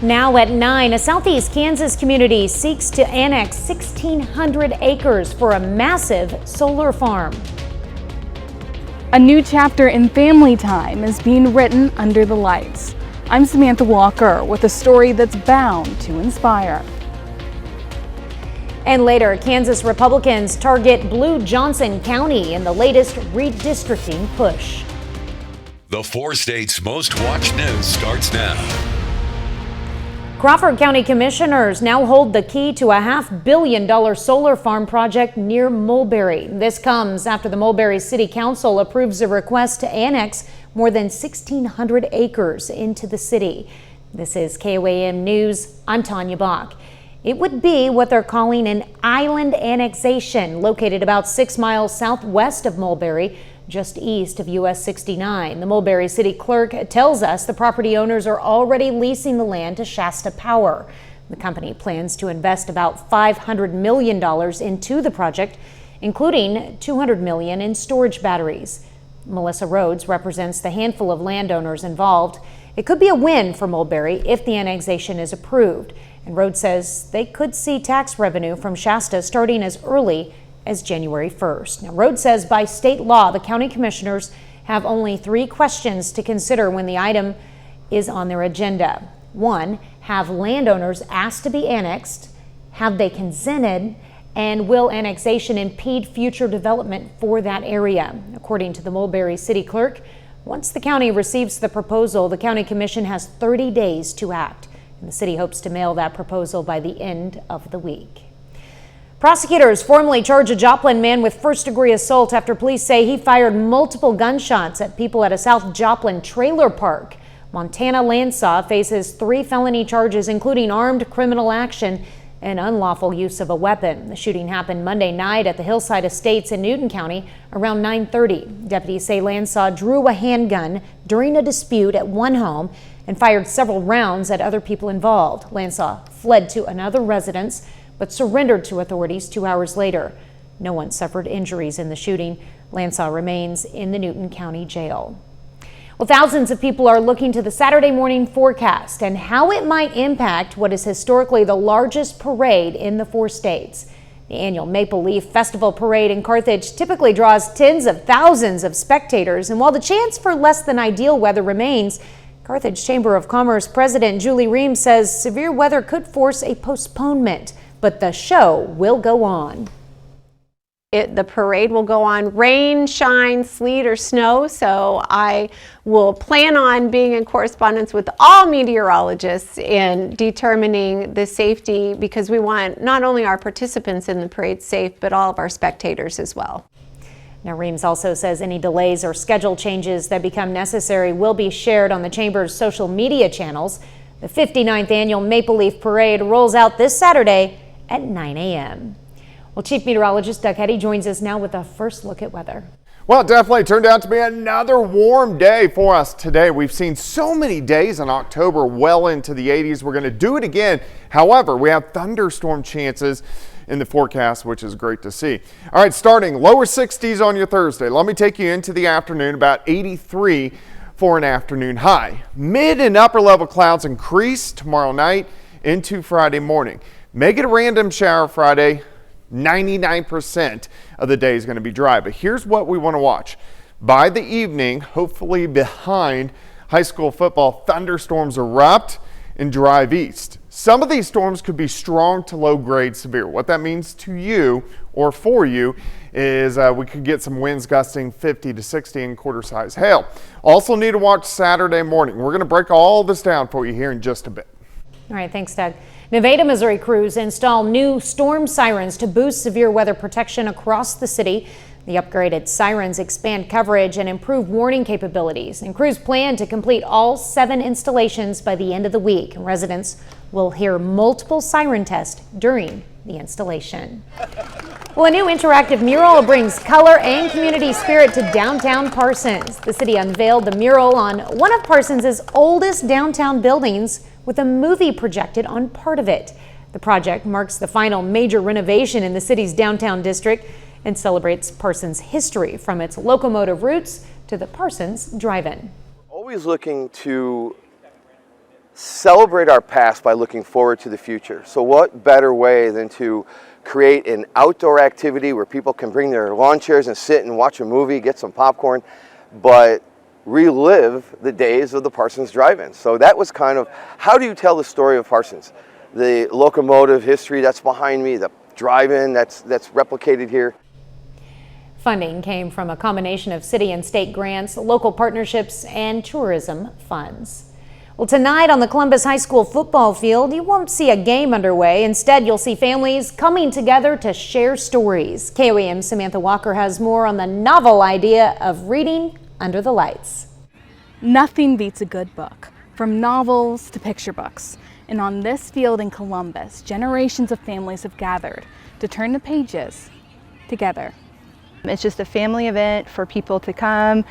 Now at 9, a southeast Kansas community seeks to annex 1,600 acres for a massive solar farm. A new chapter in family time is being written under the lights. I'm Samantha Walker with a story that's bound to inspire. And later, Kansas Republicans target Blue Johnson County in the latest redistricting push. The 4 states' most watched news starts now. Crawford County commissioners now hold the key to a $500 million solar farm project near Mulberry. This comes after the Mulberry City Council approves a request to annex more than 1,600 acres into the city. This is KOAM News. I'm Tanya Bach. It would be what they're calling an island annexation located about 6 miles southwest of Mulberry, just east of US 69. The Mulberry City Clerk tells us the property owners are already leasing the land to Shasta Power. The company plans to invest about $500 million into the project, including $200 million in storage batteries. Melissa Rhodes represents the handful of landowners involved. It could be a win for Mulberry if the annexation is approved. And Rhodes says they could see tax revenue from Shasta starting as early as January 1st. Now, Rhodes says by state law, the county commissioners have only 3 questions to consider when the item is on their agenda. 1, have landowners asked to be annexed? Have they consented? And will annexation impede future development for that area? According to the Mulberry City Clerk, once the county receives the proposal, the county commission has 30 days to act. And the city hopes to mail that proposal by the end of the week. Prosecutors formally charge a Joplin man with first-degree assault after police say he fired multiple gunshots at people at a South Joplin trailer park. Montana Landsaw faces 3 felony charges, including armed criminal action and unlawful use of a weapon. The shooting happened Monday night at the Hillside Estates in Newton County around 9:30. Deputies say Landsaw drew a handgun during a dispute at one home and fired several rounds at other people involved. Landsaw fled to another residence but surrendered to authorities 2 hours later. No one suffered injuries in the shooting. Landsaw remains in the Newton County Jail. Well, thousands of people are looking to the Saturday morning forecast and how it might impact what is historically the largest parade in the 4 states. The annual Maple Leaf Festival Parade in Carthage typically draws tens of thousands of spectators, and while the chance for less than ideal weather remains, Carthage Chamber of Commerce President Julie Reams says severe weather could force a postponement, but the show will go on. The parade will go on, rain, shine, sleet, or snow, so I will plan on being in correspondence with all meteorologists in determining the safety, because we want not only our participants in the parade safe, but all of our spectators as well. Now, Reams also says any delays or schedule changes that become necessary will be shared on the Chamber's social media channels. The 59th annual Maple Leaf Parade rolls out this Saturday at 9 a.m. Well, Chief Meteorologist Doug Heddy joins us now with a first look at weather. Well, it definitely turned out to be another warm day for us today. We've seen so many days in October well into the 80s. We're going to do it again. However, we have thunderstorm chances in the forecast, which is great to see. All right, starting lower 60s on your Thursday. Let me take you into the afternoon, about 83 for an afternoon high. Mid and upper level clouds increase tomorrow night into Friday morning. Make it a random shower Friday. 99% of the day is going to be dry, but here's what we want to watch. By the evening, hopefully behind high school football, thunderstorms erupt and drive east. Some of these storms could be strong to low grade severe. What that means to you or for you is we could get some winds gusting 50 to 60 and quarter size hail. Also need to watch Saturday morning. We're going to break all this down for you here in just a bit. All right, thanks, Doug. Nevada, Missouri crews install new storm sirens to boost severe weather protection across the city. The upgraded sirens expand coverage and improve warning capabilities. And crews plan to complete all 7 installations by the end of the week. And residents will hear multiple siren tests during the installation. Well, a new interactive mural brings color and community spirit to downtown Parsons. The city unveiled the mural on one of Parsons' oldest downtown buildings, with a movie projected on part of it. The project marks the final major renovation in the city's downtown district and celebrates Parsons' history from its locomotive roots to the Parsons Drive-In. Always looking to celebrate our past by looking forward to the future. So what better way than to create an outdoor activity where people can bring their lawn chairs and sit and watch a movie, get some popcorn, but relive the days of the Parsons Drive-In. So that was kind of, how do you tell the story of Parsons? The locomotive history that's behind me, the drive-in that's replicated here. Funding came from a combination of city and state grants, local partnerships, and tourism funds. Well, tonight on the Columbus High School football field, you won't see a game underway. Instead, you'll see families coming together to share stories. KOAM's Samantha Walker has more on the novel idea of reading under the lights. Nothing beats a good book, from novels to picture books. And on this field in Columbus, generations of families have gathered to turn the pages together. It's just a family event for people to come,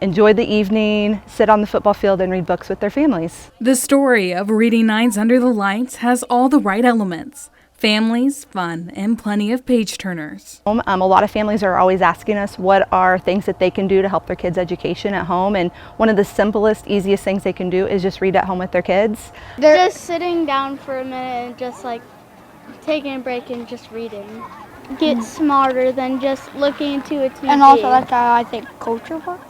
enjoy the evening, sit on the football field and read books with their families. The story of Reading Nights Under the Lights has all the right elements: families, fun, and plenty of page turners. A lot of families are always asking us what are things that they can do to help their kids' education at home, and one of the simplest, easiest things they can do is just read at home with their kids. They're just sitting down for a minute and just like taking a break and just reading. Get smarter than just looking into a TV. And also that's how I think culture works.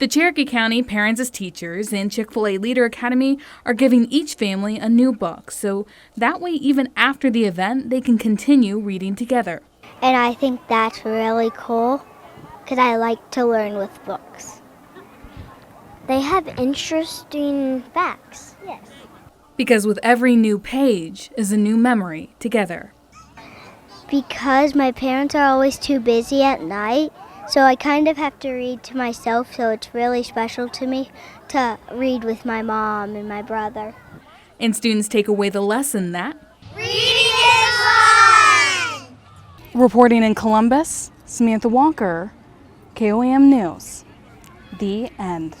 The Cherokee County Parents as Teachers and Chick-fil-A Leader Academy are giving each family a new book, so that way even after the event they can continue reading together. And I think that's really cool because I like to learn with books. They have interesting facts. Yes. Because with every new page is a new memory together. Because my parents are always too busy at night, so I kind of have to read to myself, so it's really special to me to read with my mom and my brother. And students take away the lesson that reading is fun! Reporting in Columbus, Samantha Walker, KOAM News. The end.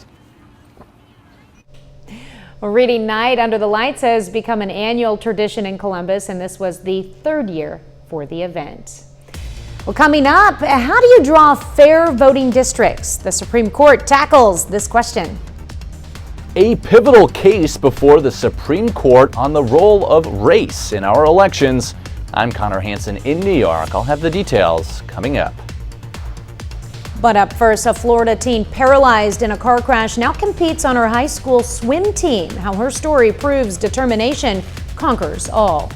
Well, Reading Night Under the Lights has become an annual tradition in Columbus, and this was the third year for the event. Well, coming up, how do you draw fair voting districts? The Supreme Court tackles this question. A pivotal case before the Supreme Court on the role of race in our elections. I'm Connor Hansen in New York. I'll have the details coming up. But up first, a Florida teen paralyzed in a car crash now competes on her high school swim team. How her story proves determination conquers all.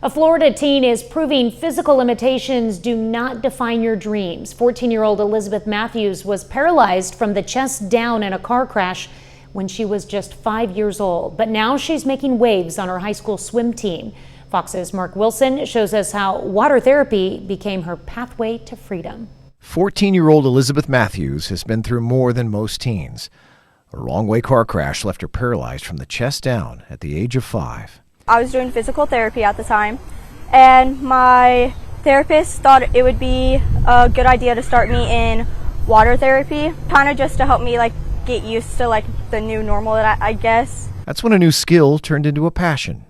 A Florida teen is proving physical limitations do not define your dreams. 14-year-old Elizabeth Matthews was paralyzed from the chest down in a car crash when she was just 5 years old. But now she's making waves on her high school swim team. Fox's Mark Wilson shows us how water therapy became her pathway to freedom. 14-year-old Elizabeth Matthews has been through more than most teens. A wrong-way car crash left her paralyzed from the chest down at the age of 5. I was doing physical therapy at the time, and my therapist thought it would be a good idea to start me in water therapy, kind of just to help me get used to the new normal that I guess. That's when a new skill turned into a passion.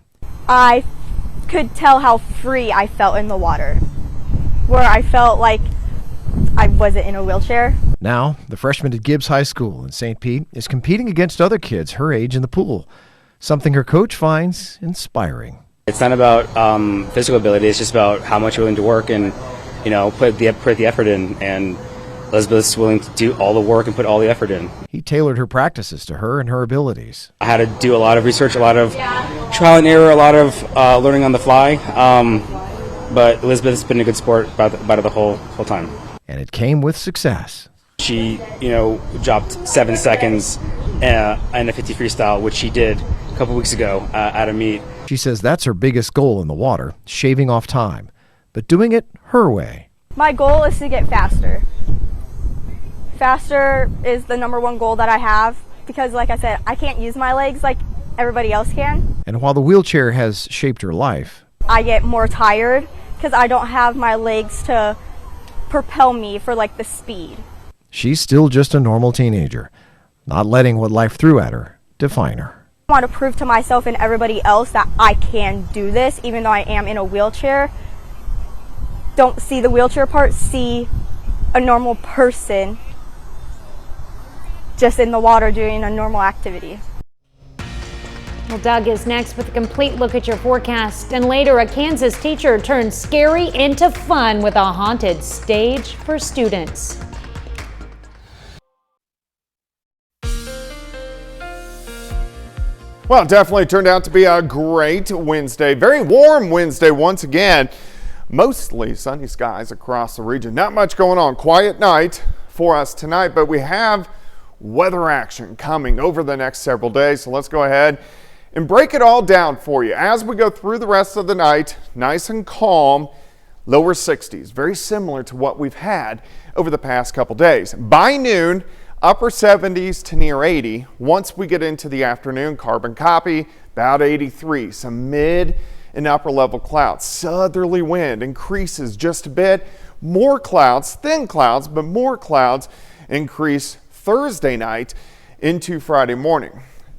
I could tell how free I felt in the water, where I felt like I wasn't in a wheelchair. Now, the freshman at Gibbs High School in St. Pete is competing against other kids her age in the pool. Something her coach finds inspiring. It's not about physical ability, it's just about how much you're willing to work and, put the effort in. And Elizabeth's willing to do all the work and put all the effort in. He tailored her practices to her and her abilities. I had to do a lot of research, a lot of trial and error, a lot of learning on the fly. But Elizabeth's been a good sport about the whole time. And it came with success. She, dropped 7 seconds in a 50 freestyle, which she did a couple weeks ago at a meet. She says that's her biggest goal in the water, shaving off time, but doing it her way. My goal is to get faster. Faster is the #1 goal that I have because, like I said, I can't use my legs like everybody else can. And while the wheelchair has shaped her life, I get more tired because I don't have my legs to propel me for the speed. She's still just a normal teenager, not letting what life threw at her define her. I want to prove to myself and everybody else that I can do this, even though I am in a wheelchair. Don't see the wheelchair part, see a normal person just in the water doing a normal activity. Well, Doug is next with a complete look at your forecast. And later, a Kansas teacher turned scary into fun with a haunted stage for students. Well, it definitely turned out to be a great Wednesday. Very warm Wednesday once again. Mostly sunny skies across the region. Not much going on. Quiet night for us tonight, but we have weather action coming over the next several days. So let's go ahead and break it all down for you. As we go through the rest of the night, nice and calm, lower 60s. Very similar to what we've had over the past couple days. By noon, upper 70s to near 80. Once we get into the afternoon, carbon copy, about 83. Some mid and upper level clouds. Southerly wind increases just a bit. More clouds, thin clouds, but more clouds increase Thursday night into Friday morning.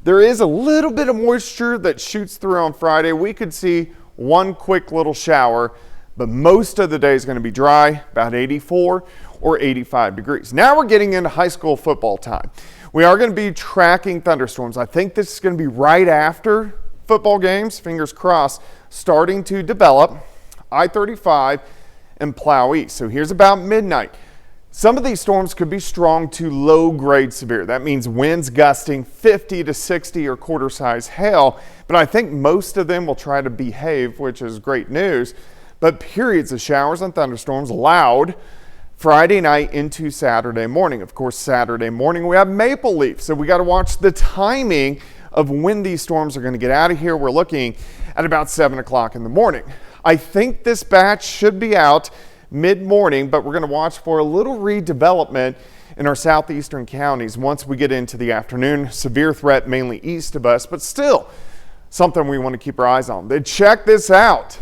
There is a little bit of moisture that shoots through on Friday. We could see one quick little shower, but most of the day is going to be dry, about 84 or 85 degrees. Now we're getting into high school football time. We are going to be tracking thunderstorms. I think this is going to be right after football games, fingers crossed, starting to develop I-35 and Plow East. So here's about midnight. Some of these storms could be strong to low grade severe. That means winds gusting 50 to 60 or quarter size hail, but I think most of them will try to behave, which is great news. But periods of showers and thunderstorms loud Friday night into Saturday morning. Of course, Saturday morning we have maple leaf, so we got to watch the timing of when these storms are going to get out of here. We're looking at about 7 o'clock in the morning. I think this batch should be out mid-morning, but we're going to watch for a little redevelopment in our southeastern counties once we get into the afternoon. Severe threat mainly east of us, but still something we want to keep our eyes on. Then check this out.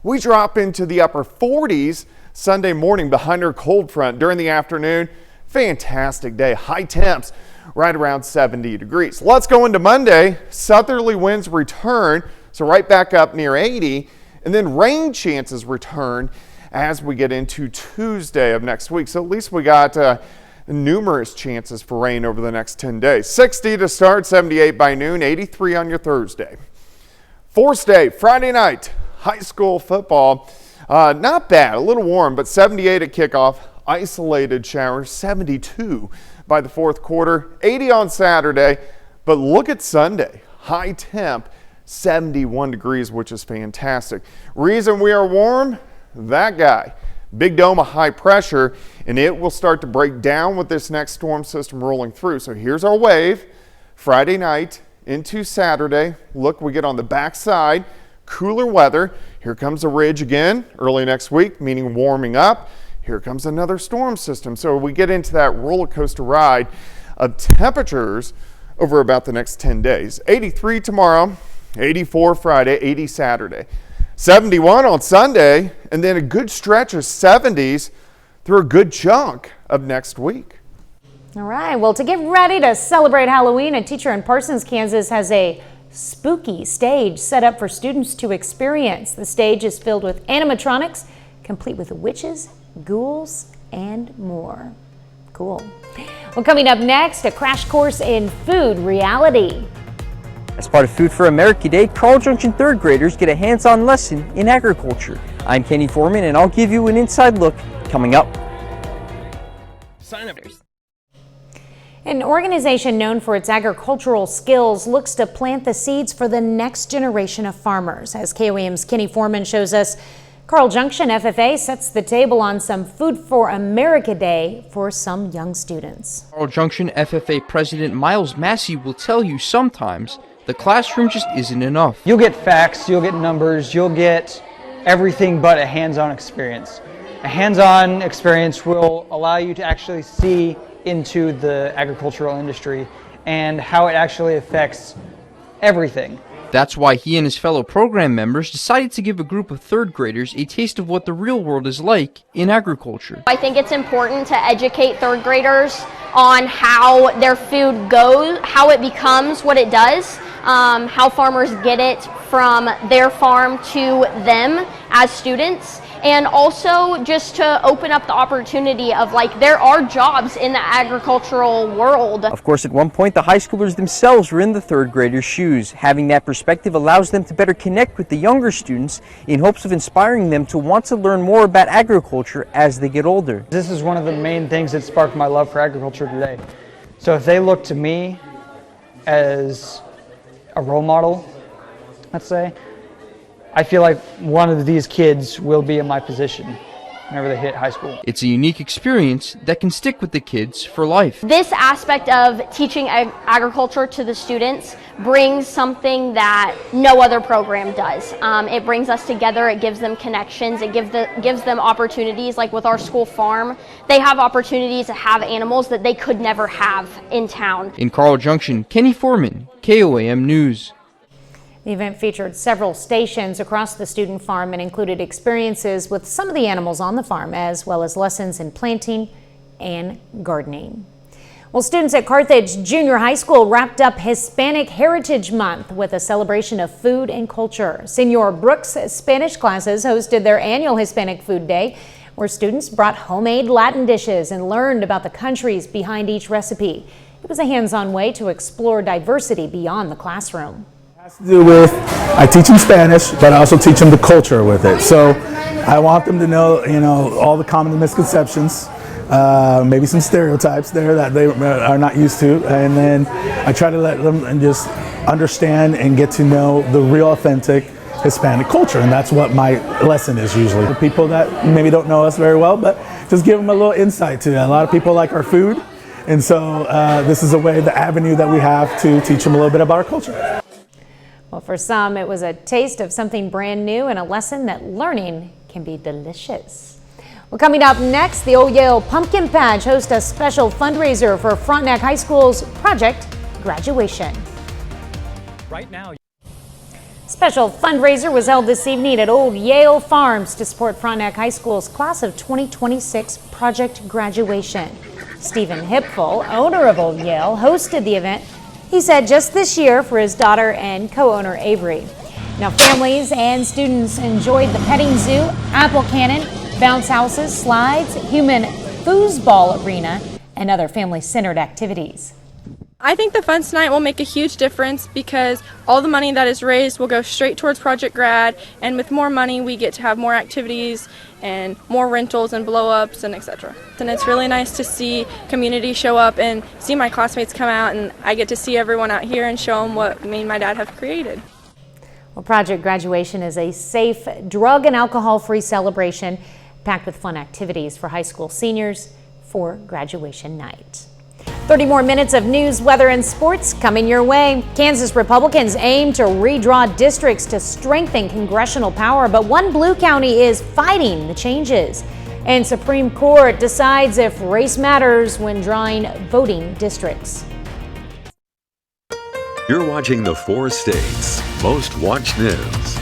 We drop into the upper 40s Sunday morning behind our cold front. During the afternoon, fantastic day. High temps right around 70 degrees. Let's go into Monday. Southerly winds return, so right back up near 80, and then rain chances return as we get into Tuesday of next week. So at least we got numerous chances for rain over the next 10 days. 60 to start, 78 by noon, 83 on your Thursday. Force day, Friday night, high school football. Not bad, a little warm, but 78 at kickoff. Isolated showers, 72 by the fourth quarter, 80 on Saturday. But look at Sunday, high temp, 71 degrees, which is fantastic. Reason we are warm? That guy. Big dome of high pressure, and it will start to break down with this next storm system rolling through. So here's our wave. Friday night into Saturday. Look, we get on the backside, cooler weather. Here comes a ridge again early next week, meaning warming up. Here comes another storm system. So we get into that roller coaster ride of temperatures over about the next 10 days. 83 tomorrow, 84 Friday, 80 Saturday. 71 on Sunday, and then a good stretch of 70s through a good chunk of next week. All right, well, to get ready to celebrate Halloween, a teacher in Parsons, Kansas has a spooky stage set up for students to experience. The stage is filled with animatronics, complete with witches, ghouls, and more. Cool. Well, coming up next, a crash course in food reality. As part of Food for America Day, Carl Junction 3rd graders get a hands-on lesson in agriculture. I'm Kenny Foreman, and I'll give you an inside look coming up. Sign up. An organization known for its agricultural skills looks to plant the seeds for the next generation of farmers. As KOAM's Kenny Foreman shows us, Carl Junction FFA sets the table on some Food for America Day for some young students. Carl Junction FFA President Miles Massey will tell you sometimes the classroom just isn't enough. You'll get facts, you'll get numbers, you'll get everything but a hands-on experience. A hands-on experience will allow you to actually see into the agricultural industry and how it actually affects everything. That's why he and his fellow program members decided to give a group of 3rd graders a taste of what the real world is like in agriculture. I think it's important to educate 3rd graders on how their food goes, how it becomes what it does, how farmers get it from their farm to them as students, and also just to open up the opportunity of like there are jobs in the agricultural world. Of course, at one point, the high schoolers themselves were in the third graders' shoes. Having that perspective allows them to better connect with the younger students in hopes of inspiring them to want to learn more about agriculture as they get older. This is one of the main things that sparked my love for agriculture today. So if they look to me as a role model, let's say, I feel like one of these kids will be in my position whenever they hit high school. It's a unique experience that can stick with the kids for life. This aspect of teaching agriculture to the students brings something that no other program does. It brings us together, it gives them connections, it gives them opportunities. Like with our school farm, they have opportunities to have animals that they could never have in town. In Carl Junction, Kenny Foreman, KOAM News. The event featured several stations across the student farm and included experiences with some of the animals on the farm, as well as lessons in planting and gardening. Well, students at Carthage Junior High School wrapped up Hispanic Heritage Month with a celebration of food and culture. Senor Brooks' Spanish classes hosted their annual Hispanic Food Day, where students brought homemade Latin dishes and learned about the countries behind each recipe. It was a hands-on way to explore diversity beyond the classroom. To do with, I teach them Spanish, but I also teach them the culture with it. So I want them to know, all the common misconceptions, maybe some stereotypes there that they are not used to, and then I try to let them and just understand and get to know the real authentic Hispanic culture, and that's what my lesson is usually. The people that maybe don't know us very well, but just give them a little insight to it. A lot of people like our food, and so this is a way, the avenue that we have to teach them a little bit about our culture. Well, for some, it was a taste of something brand new and a lesson that learning can be delicious. Well, coming up next, the Old Yale Pumpkin Patch hosts a special fundraiser for Frontenac High School's Project Graduation. Right now. Special fundraiser was held this evening at Old Yale Farms to support Frontenac High School's Class of 2026 Project Graduation. Stephen Hipful, owner of Old Yale, hosted the event. He said just this year for his daughter and co-owner Avery. Now families and students enjoyed the petting zoo, apple cannon, bounce houses, slides, human foosball arena, and other family-centered activities. I think the funds tonight will make a huge difference because all the money that is raised will go straight towards Project Grad, and with more money we get to have more activities and more rentals and blow-ups and etc. And it's really nice to see community show up and see my classmates come out, and I get to see everyone out here and show them what me and my dad have created. Well, Project Graduation is a safe, drug and alcohol-free celebration packed with fun activities for high school seniors for graduation night. 30 more minutes of news, weather, and sports coming your way. Kansas Republicans aim to redraw districts to strengthen congressional power, but one blue county is fighting the changes. And Supreme Court decides if race matters when drawing voting districts. You're watching the 4 States Most Watched News.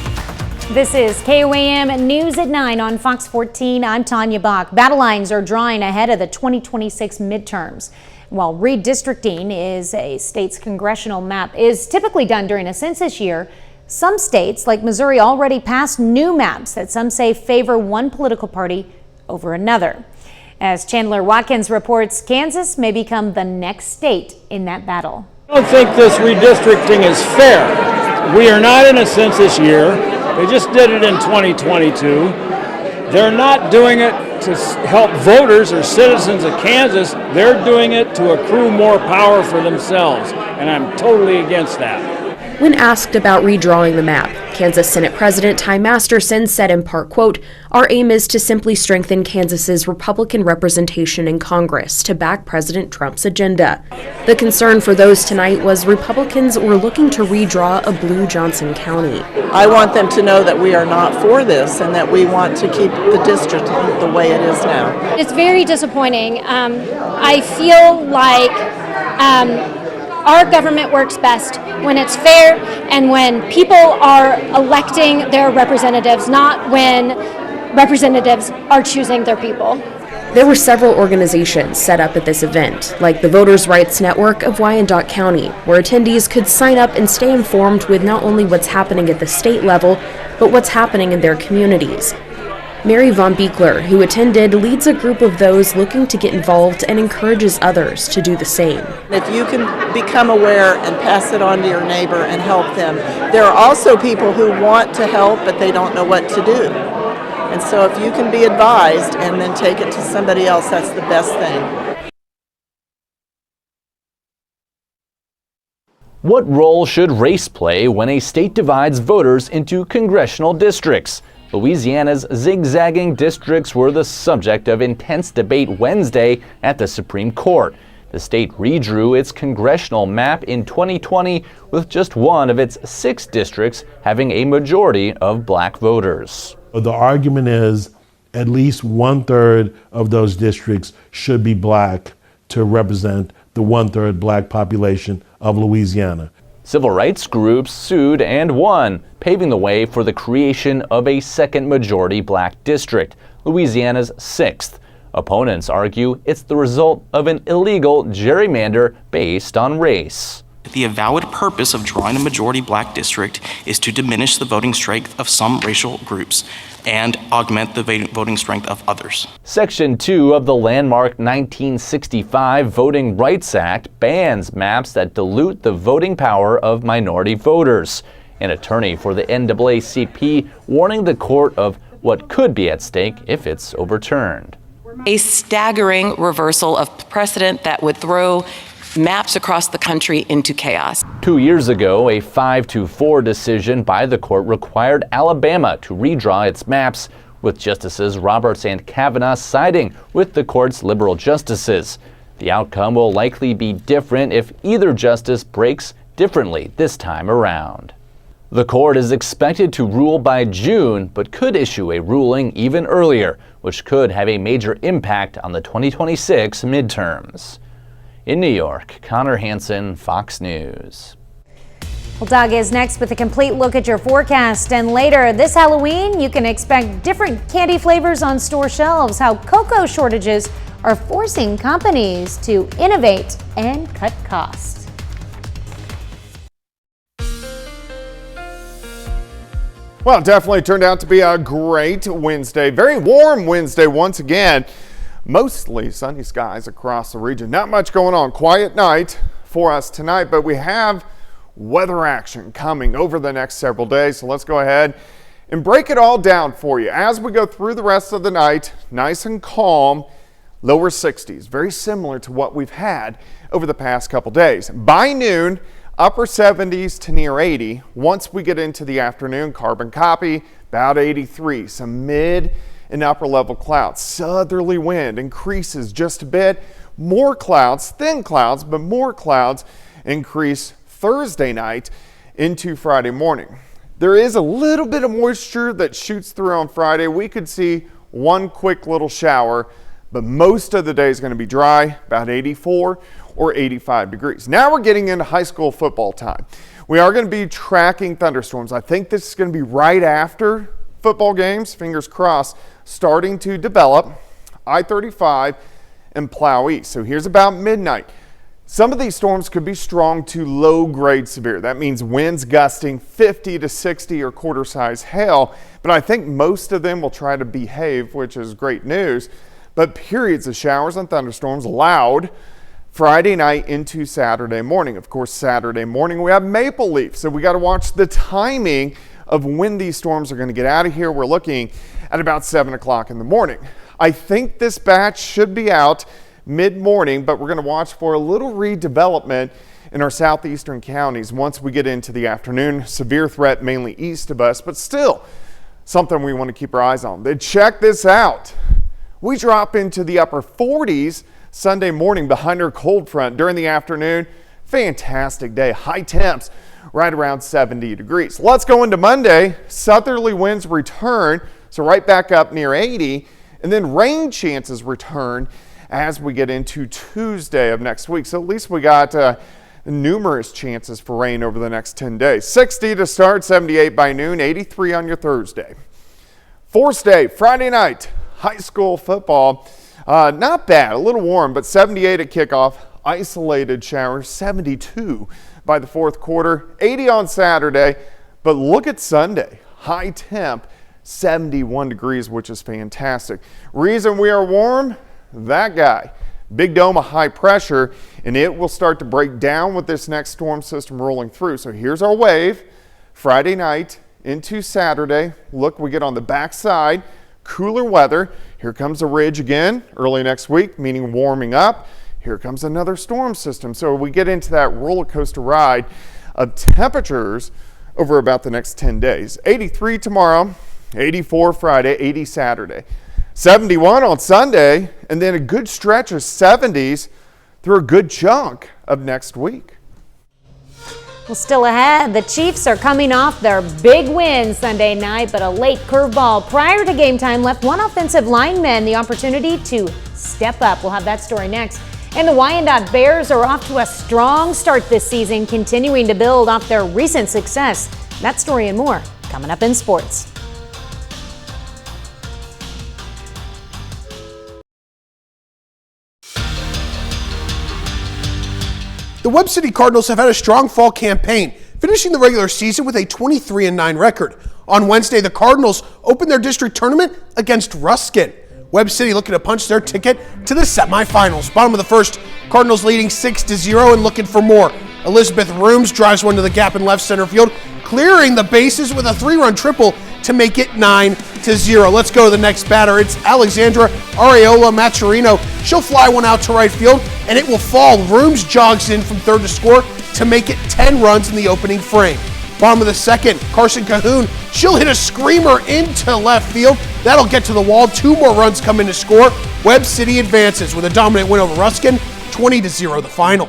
This is KOAM News at 9 on Fox 14. I'm Tanya Bach. Battle lines are drawing ahead of the 2026 midterms. While redistricting is a state's congressional map is typically done during a census year, some states like Missouri already passed new maps that some say favor one political party over another. As Chandler Watkins reports, Kansas may become the next state in that battle. I don't think this redistricting is fair. We are not in a census year. They just did it in 2022. They're not doing it to help voters or citizens of Kansas. They're doing it to accrue more power for themselves, and I'm totally against that. When asked about redrawing the map, Kansas Senate President Ty Masterson said in part, quote, "Our aim is to simply strengthen Kansas's Republican representation in Congress to back President Trump's agenda." The concern for those tonight was Republicans were looking to redraw a blue Johnson County. I want them to know that we are not for this and that we want to keep the district the way it is now. It's very disappointing. I feel like our government works best when it's fair and when people are electing their representatives, not when representatives are choosing their people. There were several organizations set up at this event, like the Voters' Rights Network of Wyandotte County, where attendees could sign up and stay informed with not only what's happening at the state level, but what's happening in their communities. Mary Von Beekler, who attended, leads a group of those looking to get involved and encourages others to do the same. If you can become aware and pass it on to your neighbor and help them, there are also people who want to help but they don't know what to do. And so if you can be advised and then take it to somebody else, that's the best thing. What role should race play when a state divides voters into congressional districts? Louisiana's zigzagging districts were the subject of intense debate Wednesday at the Supreme Court. The state redrew its congressional map in 2020 with just one of its 6 districts having a majority of black voters. The argument is at least 1/3 of those districts should be black to represent the 1/3 black population of Louisiana. Civil rights groups sued and won, paving the way for the creation of a second majority black district, Louisiana's 6th. Opponents argue it's the result of an illegal gerrymander based on race. The avowed purpose of drawing a majority black district is to diminish the voting strength of some racial groups and augment the voting strength of others. Section 2 of the landmark 1965 Voting Rights Act bans maps that dilute the voting power of minority voters. An attorney for the NAACP warning the court of what could be at stake if it's overturned. A staggering reversal of precedent that would throw maps across the country into chaos. 2 years ago, a 5-4 decision by the court required Alabama to redraw its maps, with Justices Roberts and Kavanaugh siding with the court's liberal justices. The outcome will likely be different if either justice breaks differently this time around. The court is expected to rule by June, but could issue a ruling even earlier, which could have a major impact on the 2026 midterms. In New York, Connor Hansen, Fox News. Well, Doug is next with a complete look at your forecast. And later this Halloween, you can expect different candy flavors on store shelves, how cocoa shortages are forcing companies to innovate and cut costs. Well, it definitely turned out to be a great Wednesday. Very warm Wednesday once again. Mostly sunny skies across the region. Not much going on. Quiet night for us tonight, but we have weather action coming over the next several days. So let's go ahead and break it all down for you. As we go through the rest of the night, nice and calm, lower 60s. Very similar to what we've had over the past couple days. By noon, upper 70s to near 80. Once we get into the afternoon, carbon copy, about 83. Some mid and upper level clouds. Southerly wind increases just a bit. More clouds, thin clouds, but more clouds increase Thursday night into Friday morning. There is a little bit of moisture that shoots through on Friday. We could see one quick little shower, but most of the day is going to be dry, about 84 or 85 degrees. Now we're getting into high school football time. We are going to be tracking thunderstorms. I think this is going to be right after football games, fingers crossed, starting to develop I-35 and Plow East. So here's about midnight. Some of these storms could be strong to low grade severe. That means winds gusting 50 to 60 or quarter size hail, but I think most of them will try to behave, which is great news. But periods of showers and thunderstorms loud Friday night into Saturday morning. Of course, Saturday morning we have maple leaf, so we got to watch the timing of when these storms are going to get out of here. We're looking at about 7 o'clock in the morning. I think this batch should be out mid-morning, but we're going to watch for a little redevelopment in our southeastern counties once we get into the afternoon. Severe threat mainly east of us, but still something we want to keep our eyes on. Then check this out. We drop into the upper 40s Sunday morning behind our cold front. During the afternoon, fantastic day. High temps right around 70 degrees. Let's go into Monday. Southerly winds return, so right back up near 80, and then rain chances return as we get into Tuesday of next week. So at least we got numerous chances for rain over the next 10 days. 60 to start, 78 by noon, 83 on your Thursday. Force day, Friday night, high school football. Not bad, a little warm, but 78 at kickoff. Isolated showers, 72 by the fourth quarter, 80 on Saturday. But look at Sunday, high temp, 71 degrees, which is fantastic. Reason we are warm? That guy. Big dome of high pressure, and it will start to break down with this next storm system rolling through. So here's our wave. Friday night into Saturday. Look, we get on the backside, cooler weather. Here comes a ridge again early next week, meaning warming up. Here comes another storm system. So we get into that roller coaster ride of temperatures over about the next 10 days. 83 tomorrow, 84 Friday, 80 Saturday. 71 on Sunday, and then a good stretch of 70s through a good chunk of next week. Well, still ahead, the Chiefs are coming off their big win Sunday night, but a late curveball prior to game time left one offensive lineman the opportunity to step up. We'll have that story next. And the Wyandotte Bears are off to a strong start this season, continuing to build off their recent success. That story and more coming up in sports. The Webb City Cardinals have had a strong fall campaign, finishing the regular season with a 23-9 record. On Wednesday, the Cardinals opened their district tournament against Ruskin. Webb City looking to punch their ticket to the semifinals. Bottom of the first, Cardinals leading 6-0 and looking for more. Elizabeth Rooms drives one to the gap in left center field, clearing the bases with a 3-run triple to make it 9-0. Let's go to the next batter. It's Alexandra Areola Maturino. She'll fly one out to right field, and it will fall. Rooms jogs in from third to score to make it 10 runs in the opening frame. Bottom of the second, Carson Cahoon. She'll hit a screamer into left field. That'll get to the wall. 2 more runs come in to score. Webb City advances with a dominant win over Ruskin, 20-0 the final.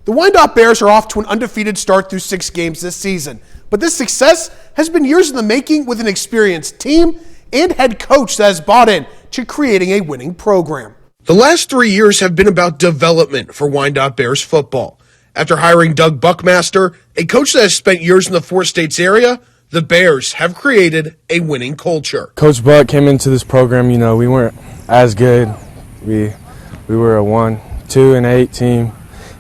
The Wyandotte Bears are off to an undefeated start through 6 games this season. But this success has been years in the making with an experienced team and head coach that has bought in to creating a winning program. The last 3 years have been about development for Wyandotte Bears football. After hiring Doug Buckmaster, a coach that has spent years in the 4 states area, the Bears have created a winning culture. Coach Buck came into this program, we weren't as good. We were a 1-2-8 team.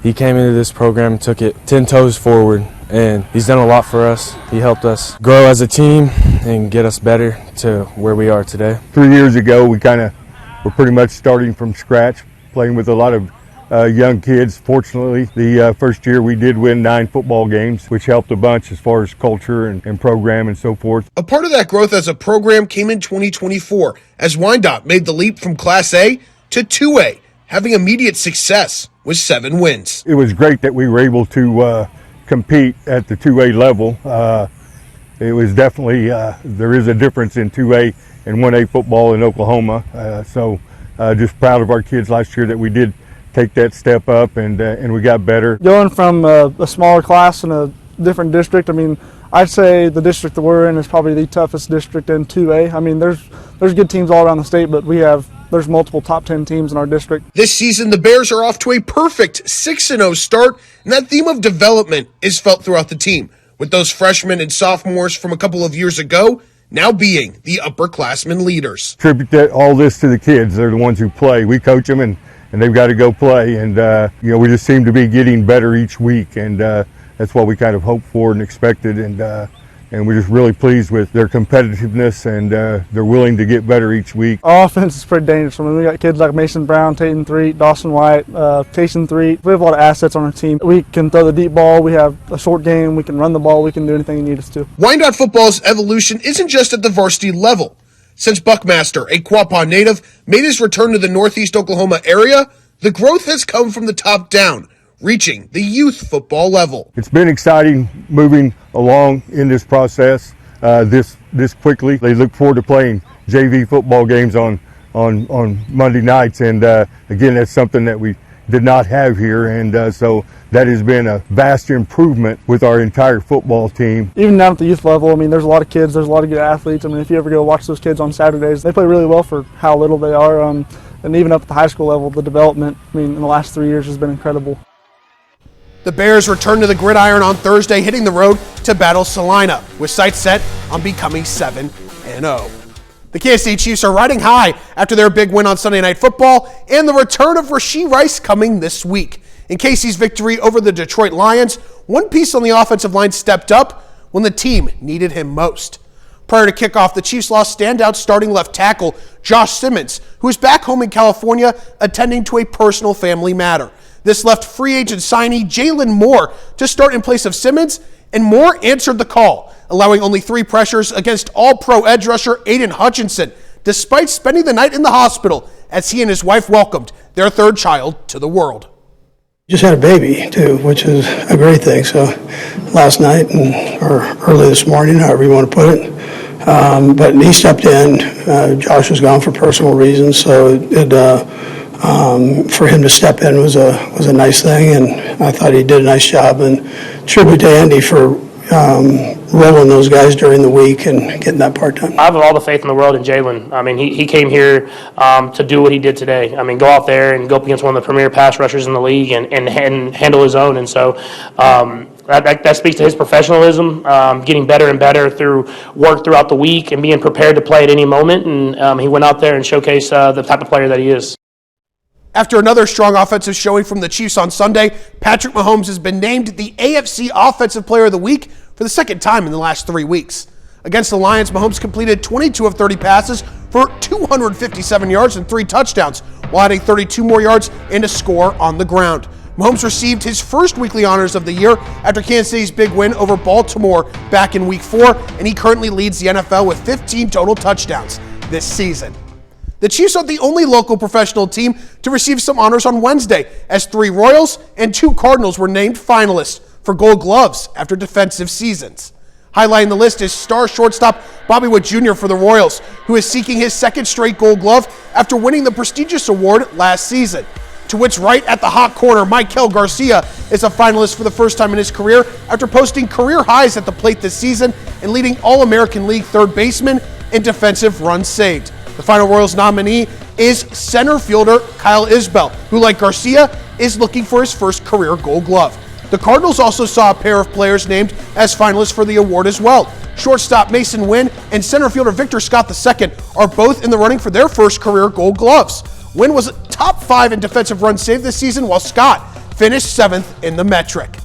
He came into this program and took it 10 toes forward, and he's done a lot for us. He helped us grow as a team and get us better to where we are today. 3 years ago, we were pretty much starting from scratch, playing with a lot of young kids. Fortunately, the first year we did win 9 football games, which helped a bunch as far as culture and program and so forth. A part of that growth as a program came in 2024 as Wyandotte made the leap from Class A to 2A, having immediate success with 7 wins. It was great that we were able to compete at the 2A level. It was definitely, there is a difference in 2A and 1A football in Oklahoma. So just proud of our kids last year that we did take that step up and we got better. Going from a smaller class in a different district, I'd say the district that we're in is probably the toughest district in 2A. There's good teams all around the state, but there's multiple top 10 teams in our district. This season, the Bears are off to a perfect 6-0 start, and that theme of development is felt throughout the team, with those freshmen and sophomores from a couple of years ago now being the upperclassmen leaders. Attribute all this to the kids. They're the ones who play. We coach them, and they've got to go play. And, we just seem to be getting better each week, and that's what we kind of hoped for and expected. And we're just really pleased with their competitiveness, and they're willing to get better each week. Our offense is pretty dangerous. We got kids like Mason Brown, Tayton Threet, Dawson White, Tayson Threet. We have a lot of assets on our team. We can throw the deep ball. We have a short game. We can run the ball. We can do anything you need us to. Wyandotte football's evolution isn't just at the varsity level. Since Buckmaster, a Quapaw native, made his return to the Northeast Oklahoma area, the growth has come from the top down, reaching the youth football level. It's been exciting moving along in this process this quickly. They look forward to playing JV football games on Monday nights, and again, that's something that we did not have here, and so that has been a vast improvement with our entire football team. Even down at the youth level, there's a lot of kids, there's a lot of good athletes. If you ever go watch those kids on Saturdays, they play really well for how little they are, and even up at the high school level, the development, in the last 3 years has been incredible. The Bears return to the gridiron on Thursday, hitting the road to battle Salina, with sights set on becoming 7-0. The Kansas City Chiefs are riding high after their big win on Sunday Night Football and the return of Rashee Rice coming this week. In Casey's victory over the Detroit Lions, one piece on the offensive line stepped up when the team needed him most. Prior to kickoff, the Chiefs lost standout starting left tackle Josh Simmons, who is back home in California attending to a personal family matter. This left free agent signee Jalen Moore to start in place of Simmons, and Moore answered the call, allowing only 3 pressures against All-Pro edge rusher Aiden Hutchinson, despite spending the night in the hospital as he and his wife welcomed their 3rd child to the world. Just had a baby too, which is a great thing. So last night or early this morning, however you want to put it, but he stepped in. Josh was gone for personal reasons, so for him to step in was a nice thing, and I thought he did a nice job. And tribute to Andy for rolling those guys during the week and getting that part done. I have all the faith in the world in Jalen. I mean, he came here to do what he did today. I mean, go out there and go up against one of the premier pass rushers in the league and handle his own. And so that speaks to his professionalism, getting better and better through work throughout the week and being prepared to play at any moment. And he went out there and showcased the type of player that he is. After another strong offensive showing from the Chiefs on Sunday, Patrick Mahomes has been named the AFC Offensive Player of the Week for the 2nd time in the last 3 weeks. Against the Lions, Mahomes completed 22 of 30 passes for 257 yards and 3 touchdowns, while adding 32 more yards and a score on the ground. Mahomes received his first weekly honors of the year after Kansas City's big win over Baltimore back in Week 4, and he currently leads the NFL with 15 total touchdowns this season. The Chiefs are the only local professional team to receive some honors on Wednesday, as 3 Royals and 2 Cardinals were named finalists for Gold Gloves after defensive seasons. Highlighting the list is star shortstop Bobby Witt Jr. for the Royals, who is seeking his 2nd straight Gold Glove after winning the prestigious award last season. To Witt's right at the hot corner, Maikel Garcia is a finalist for the first time in his career after posting career highs at the plate this season and leading All-American League 3rd baseman in defensive runs saved. The final Royals nominee is center fielder Kyle Isbell, who, like Garcia, is looking for his first career Gold Glove. The Cardinals also saw a pair of players named as finalists for the award as well. Shortstop Mason Wynn and center fielder Victor Scott II are both in the running for their first career Gold Gloves. Wynn was top 5 in defensive runs saved this season, while Scott finished 7th in the metric.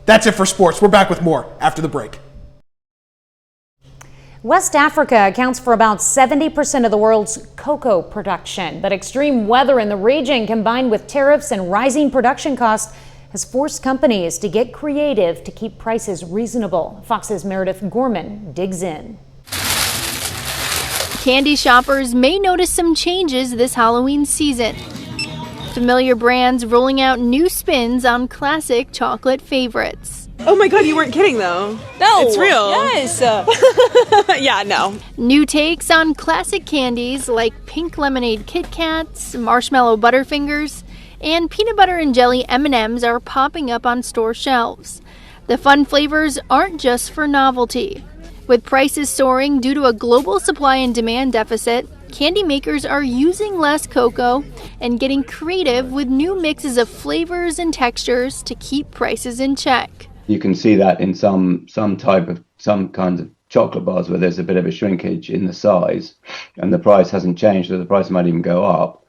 That's it for sports. We're back with more after the break. West Africa accounts for about 70% of the world's cocoa production, but extreme weather in the region combined with tariffs and rising production costs has forced companies to get creative to keep prices reasonable. Fox's Meredith Gorman digs in. Candy shoppers may notice some changes this Halloween season. Familiar brands rolling out new spins on classic chocolate favorites. Oh my god, you weren't kidding though. No. It's real. Yes. Yeah, no. New takes on classic candies like pink lemonade Kit Kats, marshmallow Butterfingers, and peanut butter and jelly M&Ms are popping up on store shelves. The fun flavors aren't just for novelty. With prices soaring due to a global supply and demand deficit, candy makers are using less cocoa and getting creative with new mixes of flavors and textures to keep prices in check. You can see that in some kinds of chocolate bars where there's a bit of a shrinkage in the size and the price hasn't changed, so the price might even go up.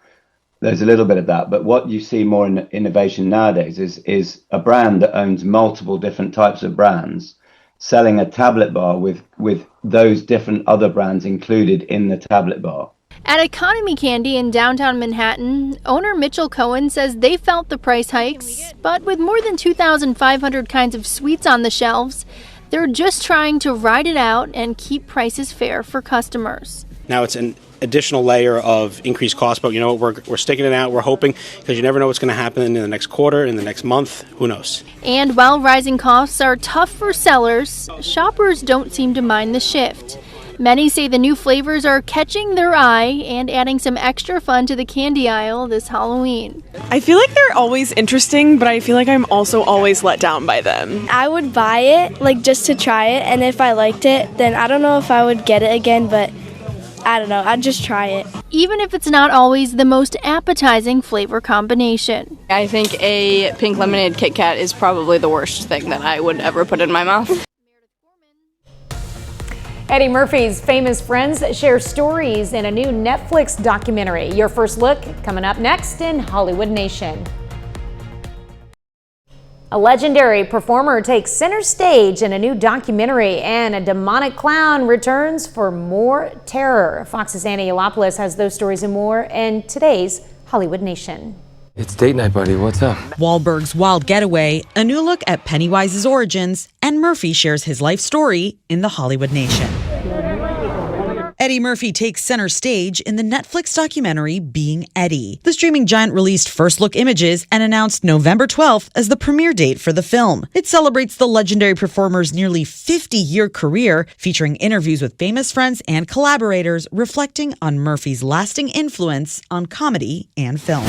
There's a little bit of that, but what you see more in innovation nowadays is a brand that owns multiple different types of brands selling a tablet bar with those different other brands included in the tablet bar. At Economy Candy in downtown Manhattan, owner Mitchell Cohen says they felt the price hikes, but with more than 2,500 kinds of sweets on the shelves, they're just trying to ride it out and keep prices fair for customers. Now it's an additional layer of increased cost, but you know what, we're sticking it out. We're hoping, because you never know what's going to happen in the next quarter, in the next month. Who knows? And while rising costs are tough for sellers, shoppers don't seem to mind the shift. Many say the new flavors are catching their eye and adding some extra fun to the candy aisle this Halloween. I feel like they're always interesting, but I feel like I'm also always let down by them. I would buy it, like, just to try it, and if I liked it, then I don't know if I would get it again, but I don't know, I'd just try it. Even if it's not always the most appetizing flavor combination. I think a pink lemonade Kit Kat is probably the worst thing that I would ever put in my mouth. Eddie Murphy's famous friends share stories in a new Netflix documentary. Your first look coming up next in Hollywood Nation. A legendary performer takes center stage in a new documentary, and a demonic clown returns for more terror. Fox's Anna Yiolopoulos has those stories and more in today's Hollywood Nation. It's date night, buddy. What's up? Wahlberg's Wild Getaway, a new look at Pennywise's origins, and Murphy shares his life story in the Hollywood Nation. Eddie Murphy takes center stage in the Netflix documentary Being Eddie. The streaming giant released first look images and announced November 12th as the premiere date for the film. It celebrates the legendary performer's nearly 50-year career, featuring interviews with famous friends and collaborators reflecting on Murphy's lasting influence on comedy and film.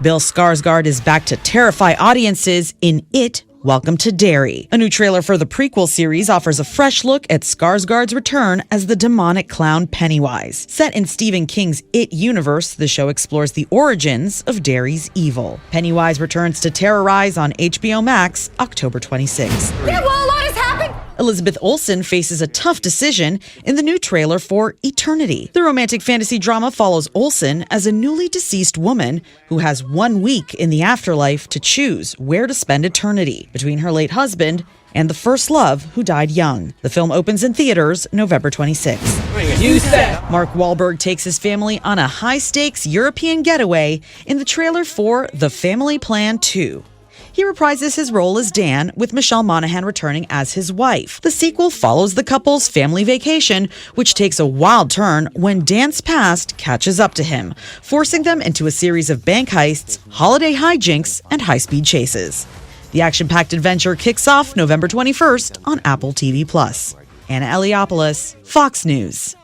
Bill Skarsgård is back to terrify audiences in It, Welcome to Derry. A new trailer for the prequel series offers a fresh look at Skarsgård's return as the demonic clown Pennywise. Set in Stephen King's It universe, the show explores the origins of Derry's evil. Pennywise returns to terrorize on HBO Max October 26th. Yeah, well, a lot has happened. Elizabeth Olsen faces a tough decision in the new trailer for Eternity. The romantic fantasy drama follows Olsen as a newly deceased woman who has 1 week in the afterlife to choose where to spend eternity, between her late husband and the first love who died young. The film opens in theaters November 26th. You said. Mark Wahlberg takes his family on a high-stakes European getaway in the trailer for The Family Plan 2. He reprises his role as Dan, with Michelle Monaghan returning as his wife. The sequel follows the couple's family vacation, which takes a wild turn when Dan's past catches up to him, forcing them into a series of bank heists, holiday hijinks, and high-speed chases. The action-packed adventure kicks off November 21st on Apple TV+. Anna Yiolopoulos, Fox News.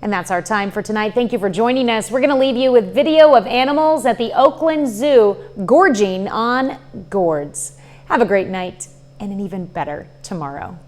And that's our time for tonight. Thank you for joining us. We're going to leave you with video of animals at the Oakland Zoo gorging on gourds. Have a great night and an even better tomorrow.